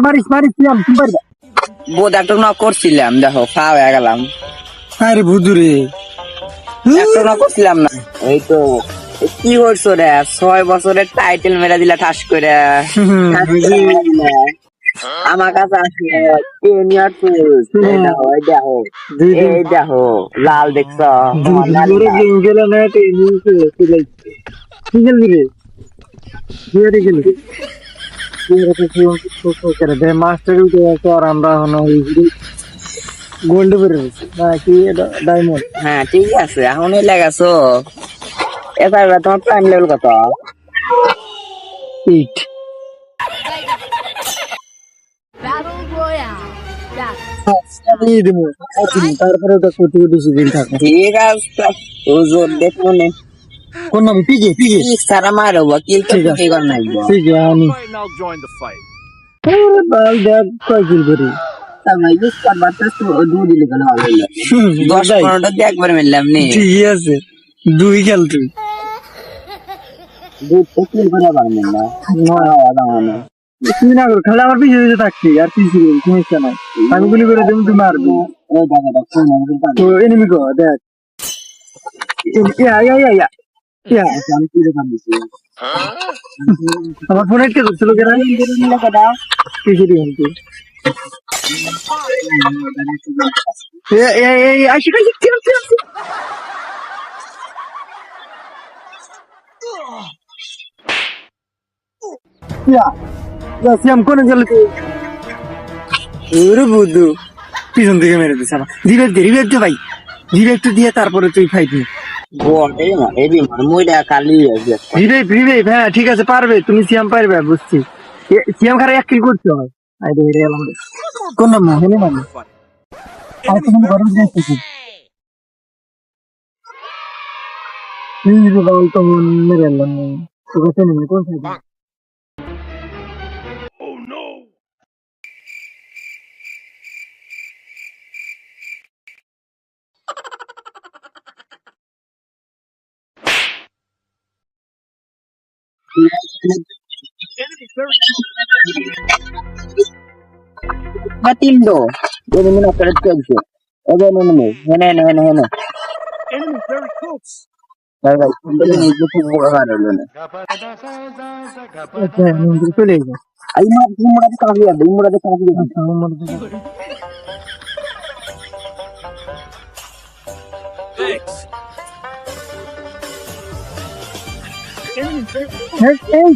মারিস সিয়াম তুমি পারবে বোধ একটা না করছিলাম, দেখো ফা হয়ে গেলাম। আরে বুদুরে একটা না করছিলাম না, এই তো কি করছো রে? 6 বছরের টাইটেল মেরা দিলা ঠাস করে। আমার কাছে আসলে 10 years old। এই দেখো, এই দেখো, এই দেখো, লাল দেখছো? গেম খেলে না কি খেলবি রে গেলি মাস্টার উঠে গেছে আর আমরা এখন গোল্ড বের হয়েছি নাকি ডায়মন্ড। হ্যাঁ ঠিক আছে, এখন লাগাছো। এবার তোমার প্রাইম লেভেল কত? 8 Battle Royale. Battle. তারপরে ওটা কোটি কোটি দিন থাকে ঠিক আছে, ওজন দেখো নে। কোন নাম পিকে কি সারা মারো কিল তো ঠিক আছে। কি কর নাই গো। ঠিক আছে আমি Fight and I'll join the fight. বাল দেখ কয় কিল করি তাই ইউজ করবার তো দু দিলে গেল হবে না। 10-15টা দিয়ে একবার মিললাম নি। ঠিক আছে দুই খেল তুই দু কিল করে পারবেন না। না তুই না করো খালি আমার পিছিয়ে থাকছি আর কি ছিল তুমি কেন আমি গুলি করে দেবো তুই মারবি ওই জায়গাটা কোন না তো এনিমি কো দেখ ইয়া আমি কি দেখাম দিছি। আমার ফোনে কে ধরছিল কেন কিছু দিন তুই আইসি কাইসি সিয়াম কোনে গেল তুই ওরে বুদ্ধু পিছন থেকে মেরে দিস আমার রিভেভ দে ভাই রিভেভ একটু দিয়ে তারপরে তুই ফাইট নি বটে না এবি মইটা কালি আছে। রিভেভ হ্যাঁ ঠিক আছে পারবে তুমি সিয়াম পারবে বুঝছি সিয়াম খারাপ এক কিল করতে হয় আই রে রে আলহামদুলিল্লাহ কোন নাম হেনে মানে আর কোন গরম দিয়েছিস তুই রে বল তো মেরে আল্লাহ তোকে চেনে কোন side Oh no! Matindo. Ini mana pelet kerja. Oke, ini. Hene. Enemy very close. Baik. Ini itu buka ada dulu. আচ্ছা আমি চলে যাই Ayo murah di kaki ada, murah di kaki. Thanks. এই